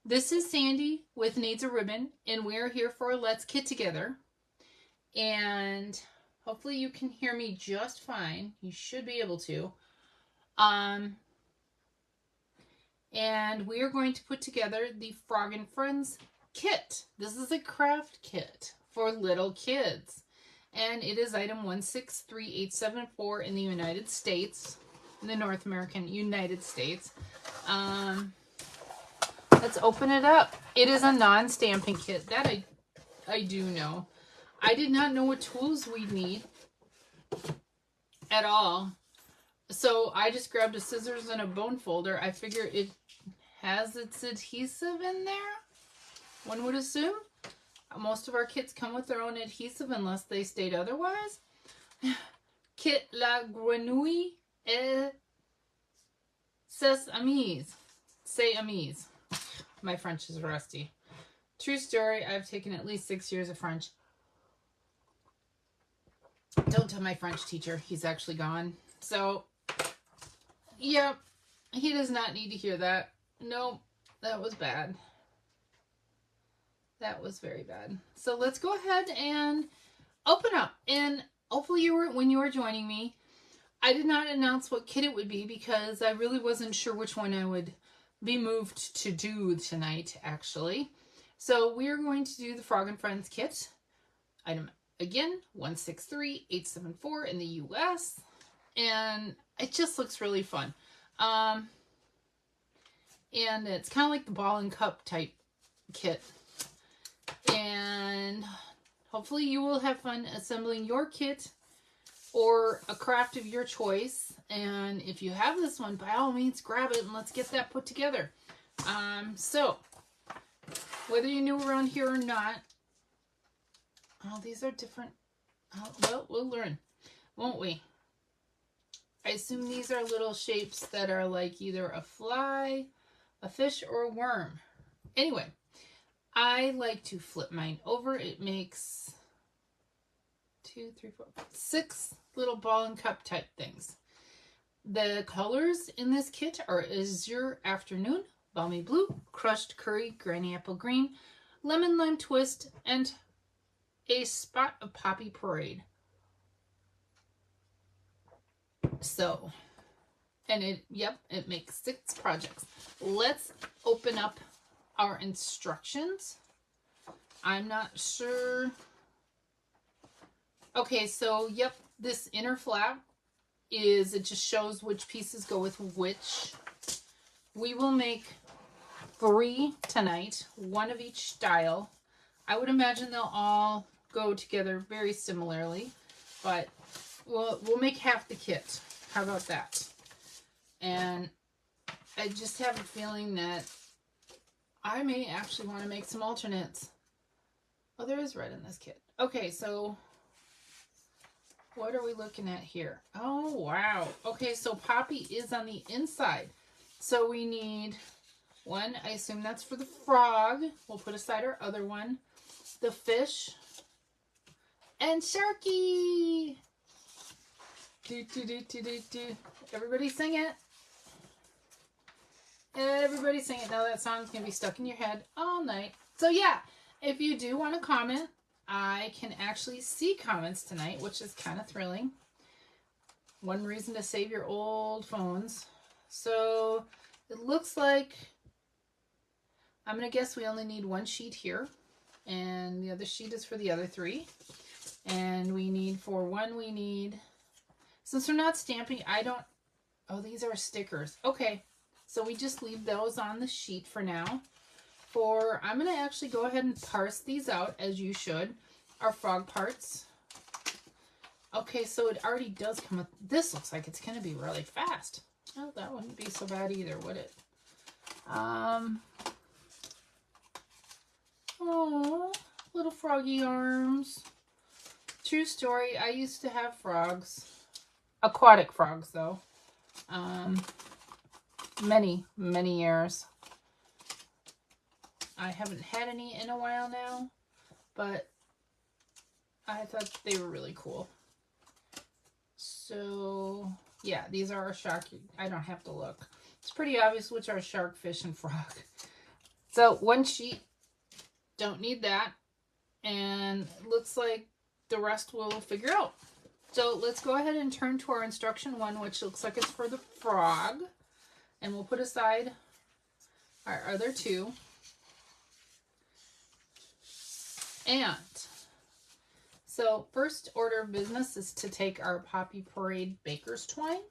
This is Sandy with Needs a Ribbon, and we're here for Let's Kit Together. And hopefully you can hear me just fine. You should be able to. And we are going to put together the Frog and Friends kit. This is a craft kit for little kids. And it is item 163874 in the United States, in the North American United States. Let's open it up. It is a non-stamping kit. That I do know. I did not know what tools we'd need at all. So I just grabbed a scissors and a bone folder. I figure it has its adhesive in there. One would assume. Most of our kits come with their own adhesive unless they state otherwise. Kit la grenouille et ses amis. Say amis. My French is rusty. True story, I've taken at least 6 years of French. Don't tell my French teacher. He's actually gone. So, yeah, he does not need to hear that. No, that was bad. That was very bad. So let's go ahead and open up. And hopefully when you were joining me, I did not announce what kit it would be because I really wasn't sure which one I would be moved to do tonight, actually. So we are going to do the Frog and Friends kit. Item, again, 163874 in the US. And it just looks really fun. And it's kind of like the ball and cup type kit. And hopefully you will have fun assembling your kit or a craft of your choice. And if you have this one, by all means, grab it and let's get that put together. So, whether you're new around here or not, oh, these are different. Oh, well, we'll learn, won't we? I assume these are little shapes that are like either a fly, a fish, or a worm. Anyway, I like to flip mine over. It makes 2, 3, 4, 5, 6 little ball and cup type things. The colors in this kit are Azure Afternoon, Balmy Blue, Crushed Curry, Granny Apple Green, Lemon Lime Twist, and a spot of Poppy Parade. So, and it makes 6 projects. Let's open up our instructions. I'm not sure. Okay, so this inner flap it just shows which pieces go with which. We will make 3 tonight, 1 of each style. I would imagine they'll all go together very similarly, but we'll make half the kit. How about that? And I just have a feeling that I may actually want to make some alternates. Oh, there is red in this kit. Okay, so what are we looking at here? Oh, wow. Okay, so Poppy is on the inside. So we need 1. I assume that's for the frog. We'll put aside our other one. The fish. And Sharky. Do, do, do, do, do, do. Everybody sing it. Everybody sing it. Now that song's going to be stuck in your head all night. So yeah, if you do want to comment, I can actually see comments tonight, which is kind of thrilling. One reason to save your old phones. So it looks like, I'm going to guess we only need 1 sheet here. And the other sheet is for the other 3. And we need, for 1, we need, since we're not stamping, oh, these are stickers. Okay, so we just leave those on the sheet for now. I'm going to actually go ahead and parse these out, as you should. Our frog parts. Okay, so it already does come with, this looks like it's going to be really fast. Oh, that wouldn't be so bad either, would it? Oh, little froggy arms. True story, I used to have frogs. Aquatic frogs, though. Many, many years. I haven't had any in a while now, but I thought they were really cool. So, yeah, these are our shark. I don't have to look. It's pretty obvious which are shark, fish, and frog. So one sheet, don't need that. And it looks like the rest we'll figure out. So let's go ahead and turn to our instruction one, which looks like it's for the frog. And we'll put aside our other two. And so first order of business is to take our Poppy Parade baker's twine.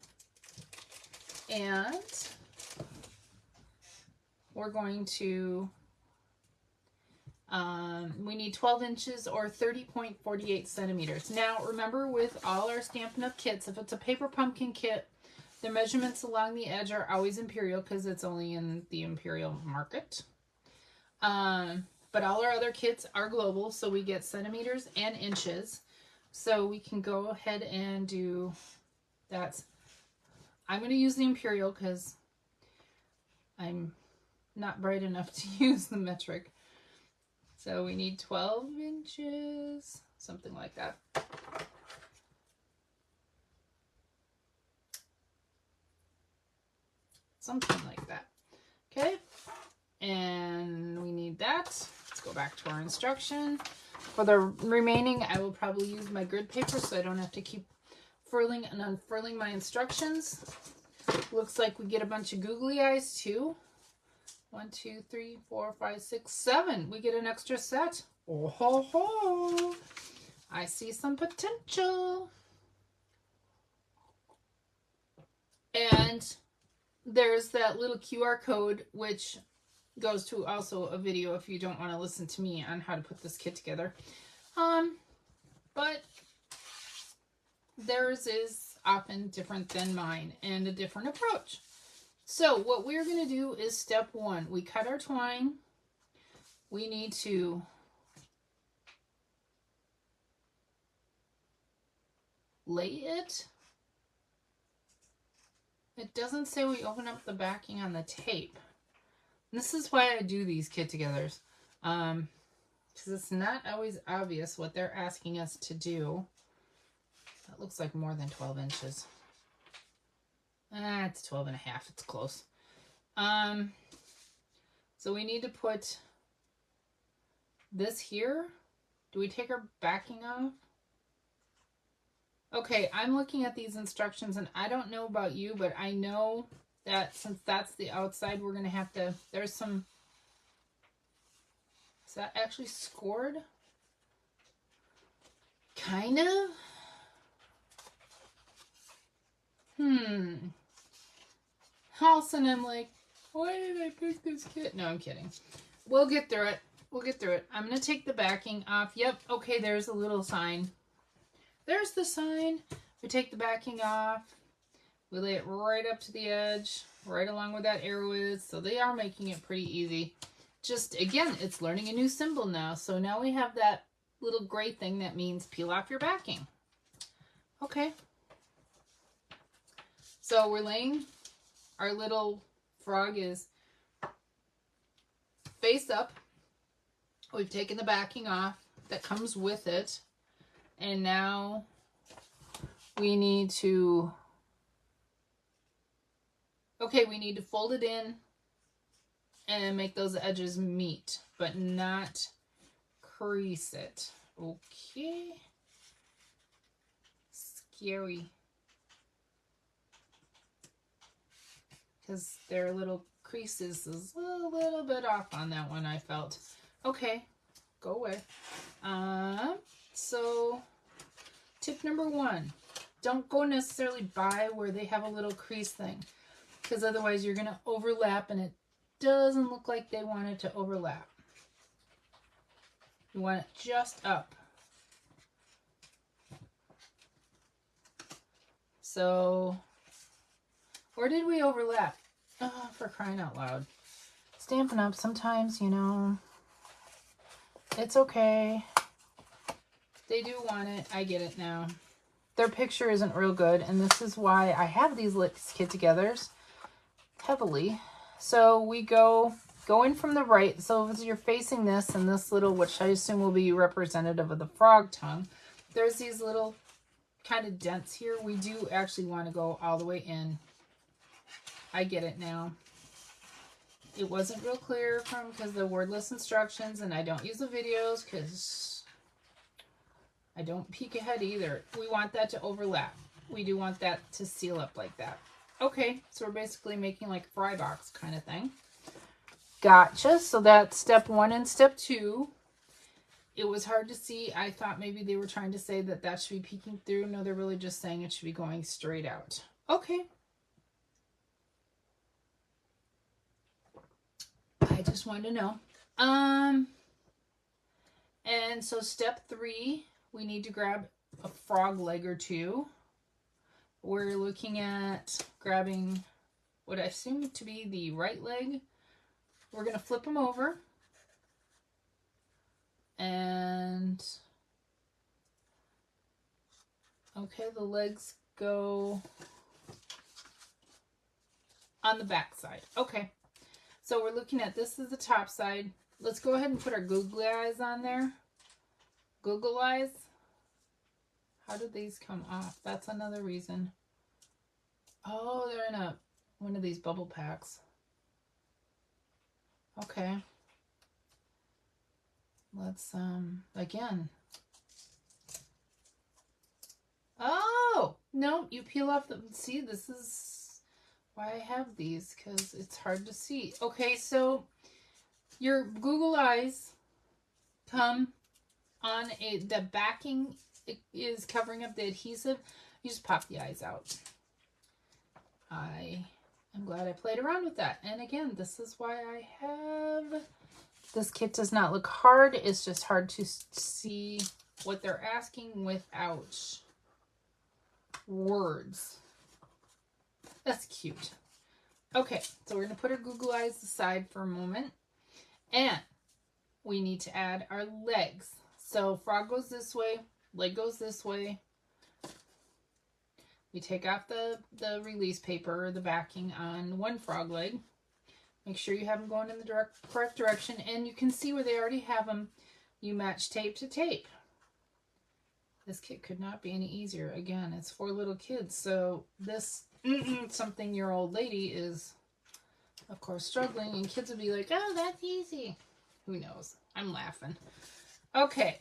And we're going to, we need 12 inches or 30.48 centimeters. Now, remember with all our Stampin' Up! Kits, if it's a paper pumpkin kit, the measurements along the edge are always imperial because it's only in the imperial market. But all our other kits are global, so we get centimeters and inches. So we can go ahead and do that. I'm going to use the imperial because I'm not bright enough to use the metric. So we need 12 inches, something like that. Something like that. Okay. And we need that. Let's go back to our instruction. For the remaining, I will probably use my grid paper so I don't have to keep furling and unfurling my instructions. Looks like we get a bunch of googly eyes too. 1, 2, 3, 4, 5, 6, 7. We get an extra set. Oh ho ho! I see some potential. And there's that little QR code, which goes to also a video if you don't want to listen to me on how to put this kit together. But theirs is often different than mine and a different approach. So what we're going to do is step 1. We cut our twine. We need to lay it. It doesn't say we open up the backing on the tape. This is why I do these kit-togethers. Because it's not always obvious what they're asking us to do. That looks like more than 12 inches. It's 12 and a half. It's close. So we need to put this here. Do we take our backing off? Okay, I'm looking at these instructions and I don't know about you, but I know that since that's the outside, we're going to have to, there's some, is that actually scored? Kind of. All of a sudden I'm like, why did I pick this kit? No, I'm kidding. We'll get through it. We'll get through it. I'm going to take the backing off. Yep. Okay, there's a little sign. There's the sign. We take the backing off. We lay it right up to the edge, right along where that arrow is. So they are making it pretty easy. Just, again, it's learning a new symbol now. So now we have that little gray thing that means peel off your backing. Okay. So we're laying, our little frog is face up. We've taken the backing off that comes with it. And now we need to, okay, we need to fold it in and make those edges meet, but not crease it. Okay. Scary. Because their little creases is a little bit off on that one, I felt. Okay, go away. So tip number 1, don't go necessarily by where they have a little crease thing, because otherwise you're going to overlap and it doesn't look like they want it to overlap. You want it just up. So, or did we overlap? Oh, for crying out loud. Stampin' Up! Sometimes, you know, it's okay. They do want it. I get it now. Their picture isn't real good, and this is why I have these kit-togethers heavily. So we go in from the right. So if you're facing this and this little, which I assume will be representative of the frog tongue, there's these little kind of dents here. We do actually want to go all the way in. I get it now. It wasn't real clear because the wordless instructions, and I don't use the videos because I don't peek ahead either. We want that to overlap. We do want that to seal up like that. Okay, so we're basically making like a fry box kind of thing. Gotcha. So that's step 1 and step 2. It was hard to see. I thought maybe they were trying to say that that should be peeking through. No, they're really just saying it should be going straight out. Okay. I just wanted to know. And so step 3, we need to grab a frog leg or 2. We're looking at grabbing what I assume to be the right leg. We're going to flip them over. And okay, the legs go on the back side. Okay. So we're looking at this is the top side. Let's go ahead and put our googly eyes on there. Google eyes. How did these come off? That's another reason. Oh, they're in one of these bubble packs. Okay. Let's again. Oh, no, you peel off the, see, this is why I have these, because it's hard to see. Okay, so your Google eyes come on the backing is covering up the adhesive. You just pop the eyes out. I am glad I played around with that. And again, this is why I have, this kit does not look hard. It's just hard to see what they're asking without words. That's cute. Okay, so we're going to put our Google eyes aside for a moment. And we need to add our legs. So frog goes this way, leg goes this way. We take off the release paper or the backing on one frog leg. Make sure you have them going in the correct direction. And you can see where they already have them. You match tape to tape. This kit could not be any easier. Again, it's for little kids. So this something-year-old lady is, of course, struggling. And kids would be like, oh, that's easy. Who knows? I'm laughing. Okay.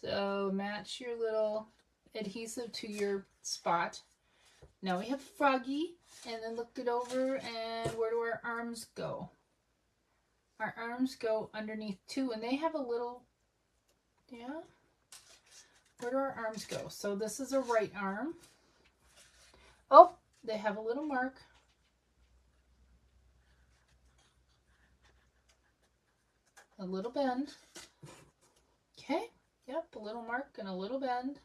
So match your little adhesive to your spot. Now we have Froggy, and then look it over, and where do our arms go? Our arms go underneath too, and they have a little, yeah. Where do our arms go? So this is a right arm. Oh, they have a little mark. A little bend. Okay. Yep, a little mark and a little bend.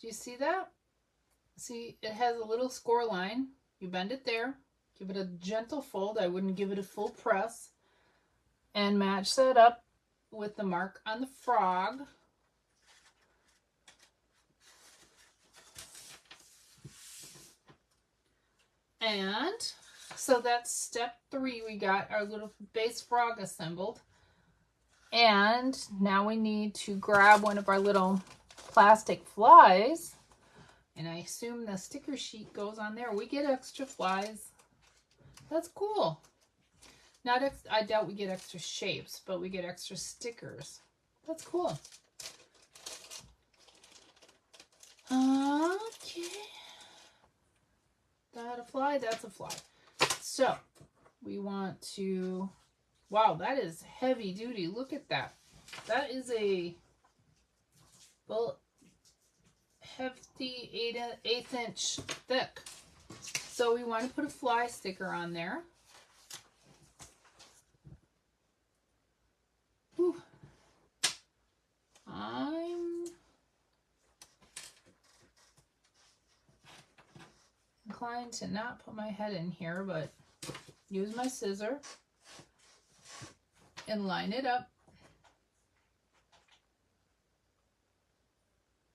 Do you see that? See, it has a little score line. You bend it there. Give it a gentle fold. I wouldn't give it a full press. And match that up with the mark on the frog. And so that's step 3. We got our little base frog assembled. And now we need to grab one of our little plastic flies. And I assume the sticker sheet goes on there. We get extra flies. That's cool. I doubt we get extra shapes, but we get extra stickers. That's cool. Okay. That a fly? That's a fly. So we want to, wow, that is heavy duty. Look at that. That is a, well, hefty 1/8 inch thick. So we want to put a fly sticker on there. Whew. I'm inclined to not put my head in here, but use my scissor and line it up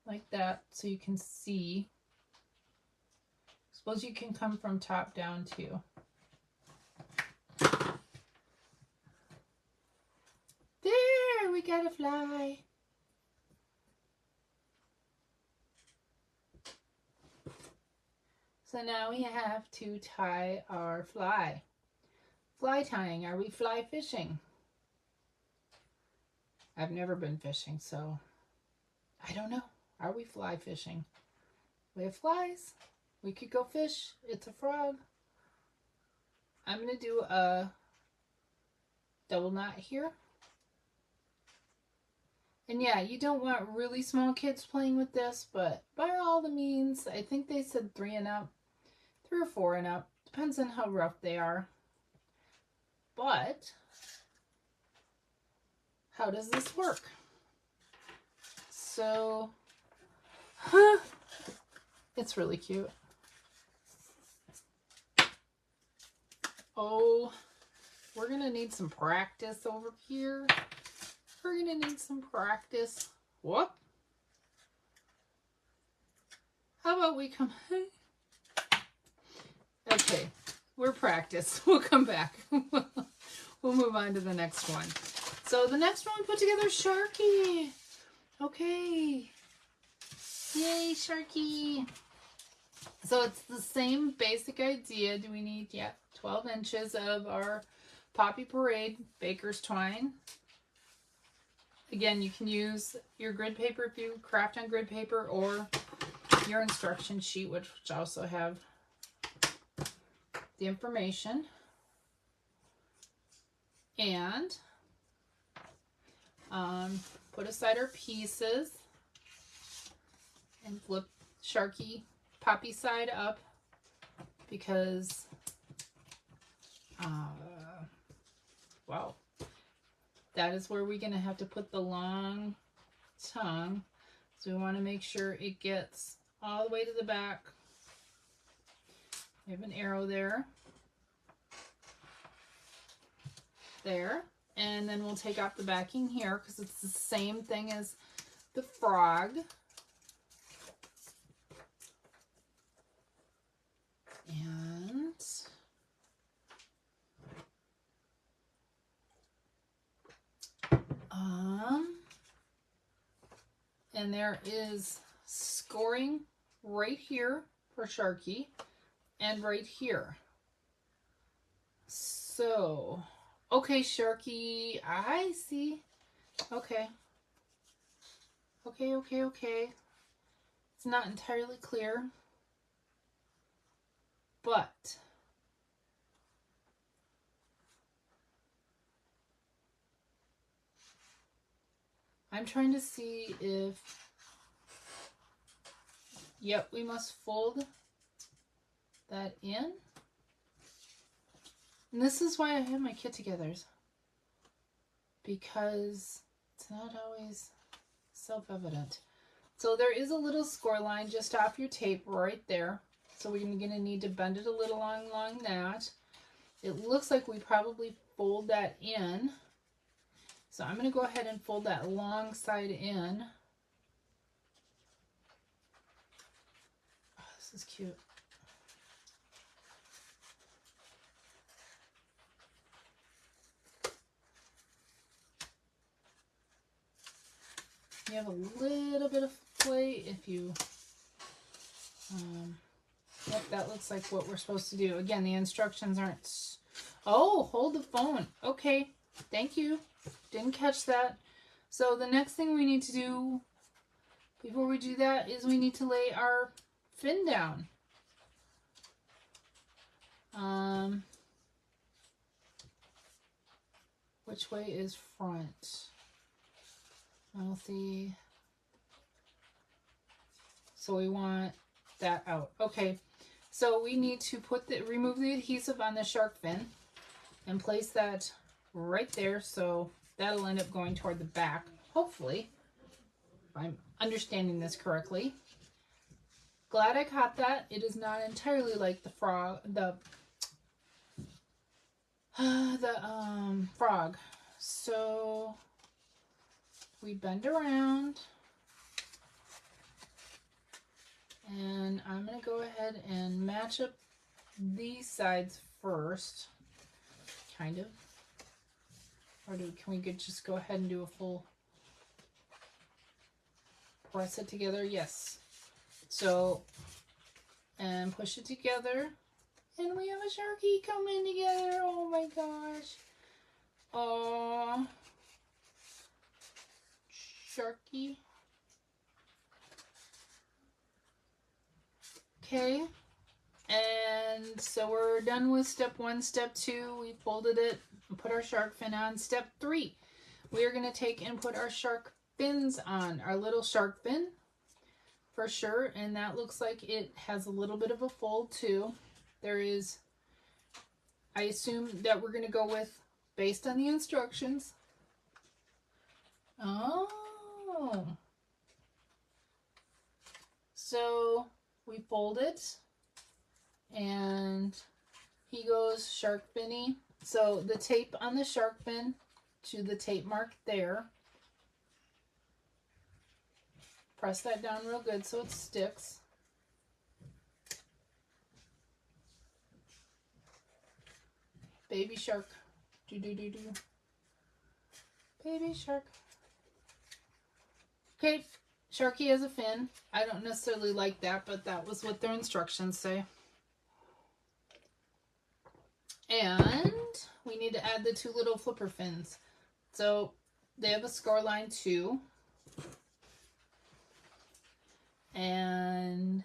like that so you can see. Suppose you can come from top down too. There, we got a fly. So now we have to tie our fly. Fly tying. Are we fly fishing? I've never been fishing, so I don't know. Are we fly fishing? We have flies. We could go fish. It's a frog. I'm going to do a double knot here. And yeah, you don't want really small kids playing with this, but by all the means, I think they said 3 and up, 3 or 4 and up. Depends on how rough they are. But how does this work? So, it's really cute. Oh, we're going to need some practice over here. We're going to need some practice. Whoop. How about we come... Okay, we're practiced. We'll come back. We'll move on to the next one. So the next one we put together is Sharky. Okay. Yay, Sharky. So it's the same basic idea. Do we need, 12 inches of our Poppy Parade Baker's Twine. Again, you can use your grid paper if you craft on grid paper, or your instruction sheet, which also have the information. And put aside our pieces and flip Sharky Poppy side up, because wow, that is where we're going to have to put the long tongue. So we want to make sure it gets all the way to the back. We have an arrow there. There. And then we'll take off the backing here because it's the same thing as the frog. And there is scoring right here for Sharky and right here. So, okay, Sharky, I see. Okay. Okay. It's not entirely clear, but I'm trying to see if, yep, we must fold that in. And this is why I have my kit togethers, because it's not always self-evident. So there is a little score line just off your tape right there. So we're going to need to bend it a little along that. It looks like we probably fold that in. So I'm going to go ahead and fold that long side in. Oh, this is cute. You have a little bit of play if you, yep, that looks like what we're supposed to do. Again, the instructions aren't, oh, hold the phone. Okay, thank you. Didn't catch that. So the next thing we need to do before we do that is we need to lay our fin down. Which way is front? I'll see. So we want that out. Okay, so we need to remove the adhesive on the shark fin and place that right there. So that'll end up going toward the back, hopefully, if I'm understanding this correctly. Glad I caught that. It is not entirely like the frog, frog. So we bend around, and I'm going to go ahead and match up these sides first, kind of. Or can we just go ahead and do a full press it together? Yes. So and push it together. And we have a Sharky coming together. Oh my gosh. Oh, Sharky. Okay. And so we're done with step 1. Step 2, we folded it and put our shark fin on. Step 3, we are going to take and put our shark fins on. Our little shark fin for sure. And that looks like it has a little bit of a fold too. There is, I assume that we're going to go with, based on the instructions. Oh. So we fold it. And he goes shark finny. So the tape on the shark fin to the tape mark there. Press that down real good so it sticks. Baby shark. Do do do do. Baby shark. Okay, Sharky has a fin. I don't necessarily like that, but that was what their instructions say. And we need to add the 2 little flipper fins. So they have a score line 2. And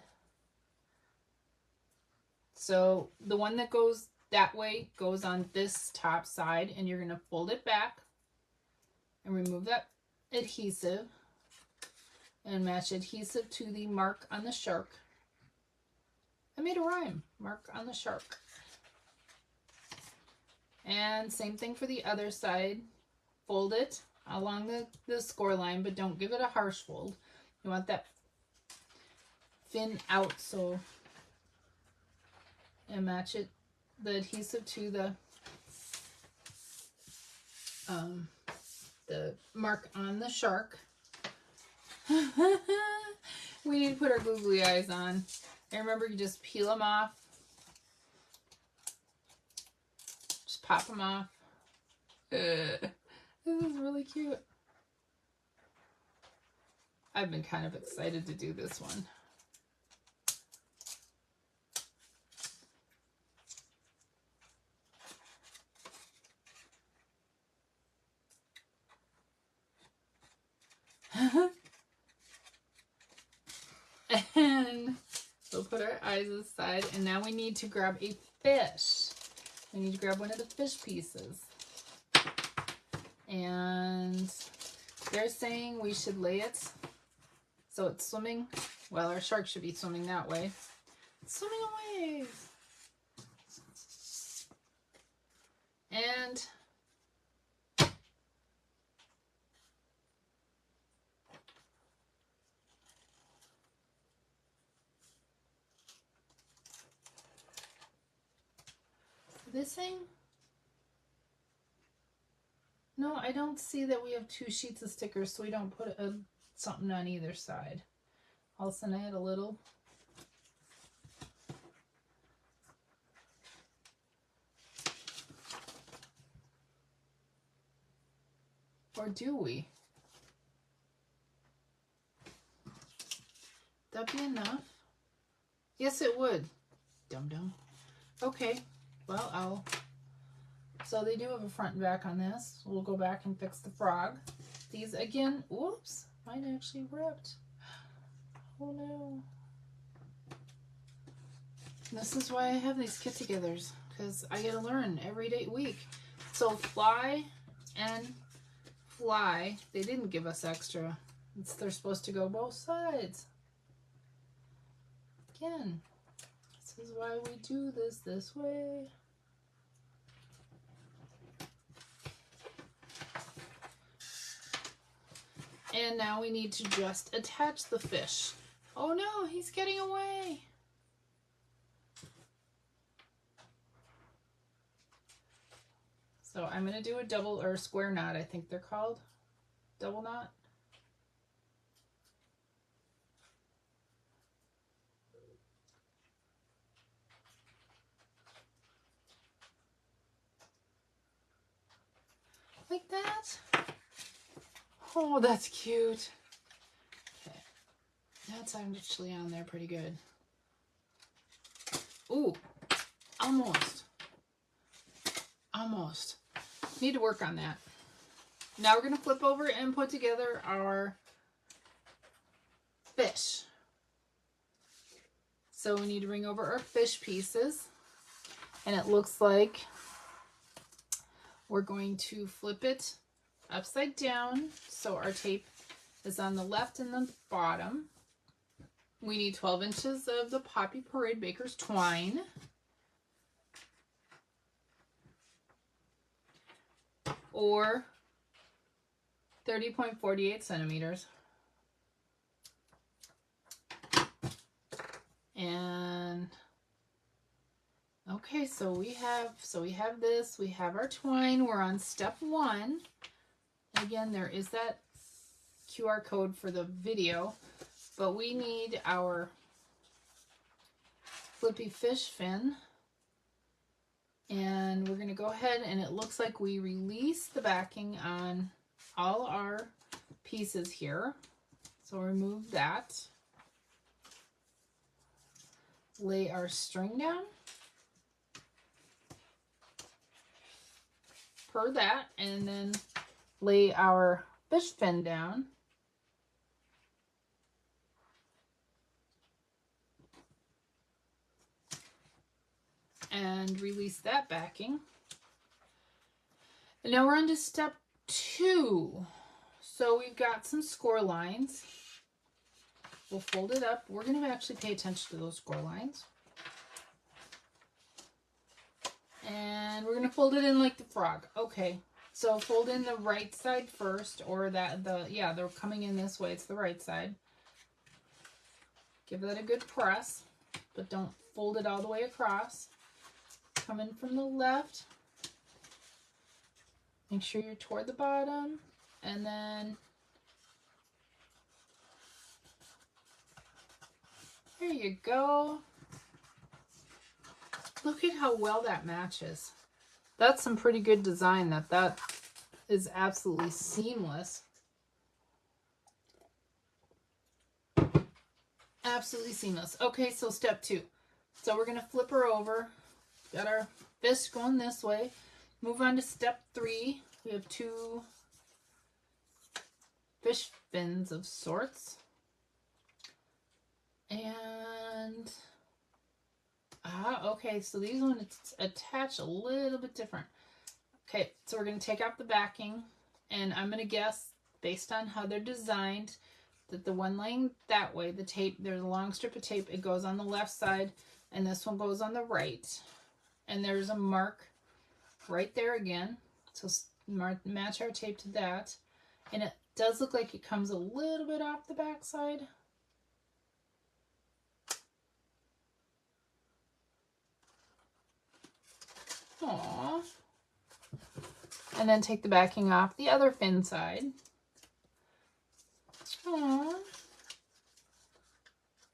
so the one that goes that way goes on this top side, and you're going to fold it back and remove that adhesive and match adhesive to the mark on the shark. I made a rhyme. Mark on the shark. And same thing for the other side. Fold it along the score line, but don't give it a harsh fold. You want that fin out, so, and match it, the adhesive to the mark on the shark. We need to put our googly eyes on. And remember, you just peel them off. Just pop them off. This is really cute. I've been kind of excited to do this one. And we'll put our eyes aside, and now we need to grab a fish. We need to grab one of the fish pieces. And they're saying we should lay it so it's swimming. Well, our shark should be swimming that way. It's swimming away. And this thing? No, I don't see that we have 2 sheets of stickers, so we don't put something on either side. All of a sudden I had a little. Or do we? That'd be enough? Yes, it would. Dum-dum. Okay, well, so they do have a front and back on this. We'll go back and fix the frog. These again, whoops, mine actually ripped. Oh no. This is why I have these get-togethers, because I gotta learn every week. So fly and fly, they didn't give us extra. They're supposed to go both sides. Again, this is why we do this way. And now we need to just attach the fish. Oh no, he's getting away. So I'm going to do a double or square knot, I think they're called. Double knot. Like that. Oh, that's cute. Okay. That's actually on there pretty good. Ooh, almost. Almost. Need to work on that. Now we're going to flip over and put together our fish. So we need to bring over our fish pieces. And it looks like we're going to flip it upside down. So our tape is on the left and the bottom. We need 12 inches of the Poppy Parade Baker's twine. Or 30.48 centimeters. And okay, so we have this, we have our twine. We're on step 1. Again, there is that QR code for the video, but we need our flippy fish fin. And we're going to go ahead, and it looks like we release the backing on all our pieces here. So remove that. Lay our string down. Per that, and then lay our fish fin down. And release that backing. And now we're on to step 2. So we've got some score lines. We'll fold it up. We're going to actually pay attention to those score lines. And we're going to fold it in like the frog. Okay, so fold in the right side first, or they're coming in this way. It's the right side. Give that a good press, but don't fold it all the way across. Come in from the left. Make sure you're toward the bottom, and then there you go. Look at how well that matches. That's some pretty good design. That is absolutely seamless. Absolutely seamless. Okay, so step 2. So we're going to flip her over. Got our fish going this way. Move on to step 3. We have 2 fish fins of sorts. And okay, so these ones attach a little bit different. Okay, so we're going to take out the backing, and I'm going to guess, based on how they're designed, that the one laying that way, the tape, there's a long strip of tape, it goes on the left side, and this one goes on the right. And there's a mark right there again, so match our tape to that. And it does look like it comes a little bit off the back side. Aww. And then take the backing off the other fin side. Aww.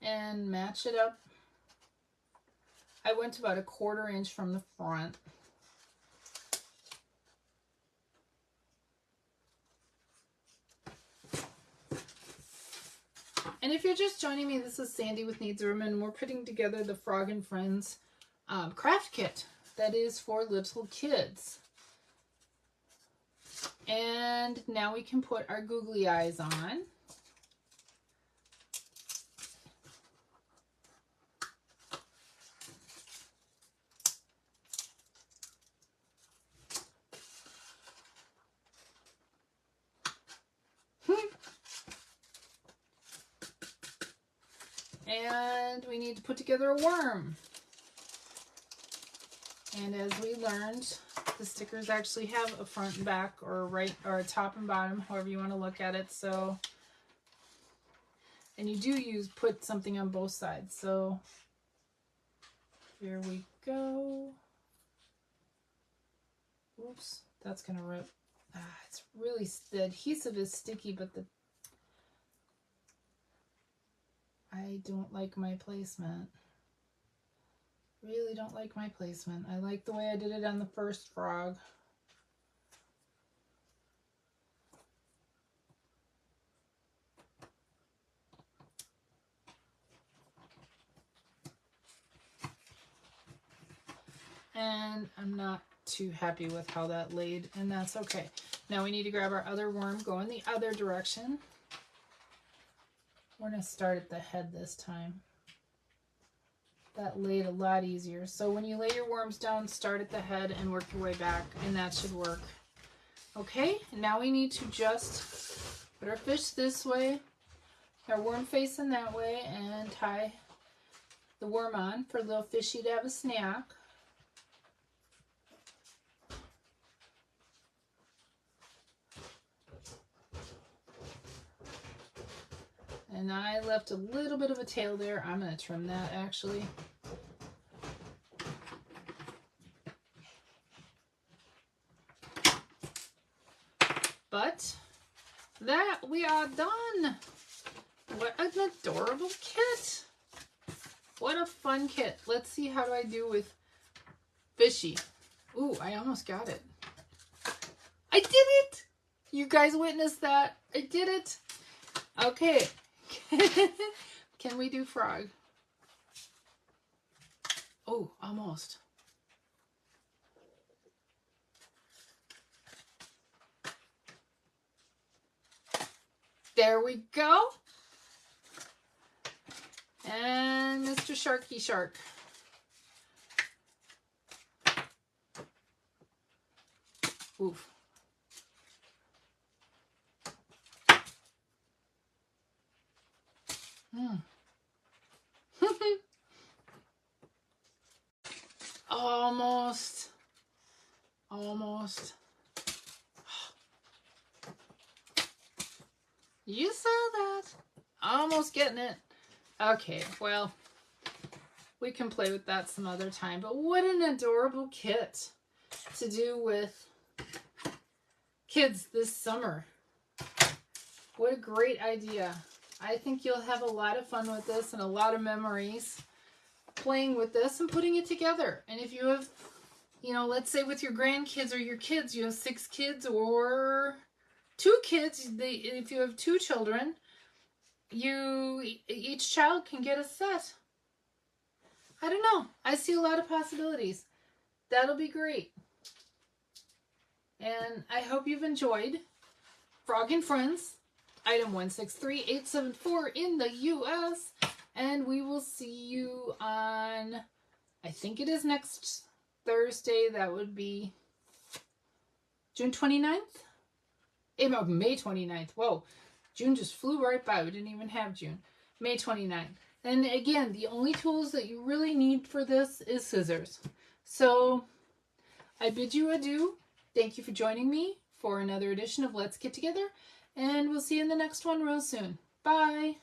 And match it up. I went about a 1/4 inch from the front. And if you're just joining me, this is Sandy with Needs Room, and we're putting together the Frog and Friends craft kit that is for little kids. And now we can put our googly eyes on. And we need to put together a worm. And as we learned, the stickers actually have a front and back, or a top and bottom, however you want to look at it. So, and you do put something on both sides. So here we go. Oops, that's gonna rip. It's really, the adhesive is sticky, but I don't like my placement. Really don't like my placement. I like the way I did it on the first frog. and I'm not too happy with how that laid, and that's okay. Now we need to grab our other worm, go in the other direction. We're going to start at the head this time. That laid a lot easier. So when you lay your worms down, start at the head and work your way back, and that should work. Okay, now we need to just put our fish this way, our worm facing that way, and tie the worm on for little fishy to have a snack. And I left a little bit of a tail there. I'm going to trim that actually. But that we are done. What an adorable kit. What a fun kit. Let's see how do I do with fishy. Ooh, I almost got it. I did it. You guys witnessed that. I did it. Okay. Can we do frog? Oh, almost. There we go. And Mr. Sharky Shark. Oof. Almost. Almost. You saw that. Almost getting it. Okay, well, we can play with that some other time. But what an adorable kit to do with kids this summer. What a great idea. I think you'll have a lot of fun with this and a lot of memories playing with this and putting it together. And if you have, you know, let's say with your grandkids or your kids, you have 6 kids or 2 kids. If you have 2 children, each child can get a set. I don't know. I see a lot of possibilities. That'll be great. And I hope you've enjoyed Frog and Friends, item 163874 in the US. And we will see you on, I think it is next Thursday. That would be June 29th? May 29th. Whoa. June just flew right by. We didn't even have June. May 29th. And again, the only tools that you really need for this is scissors. So I bid you adieu. Thank you for joining me for another edition of Let's Get Together. And we'll see you in the next one real soon. Bye.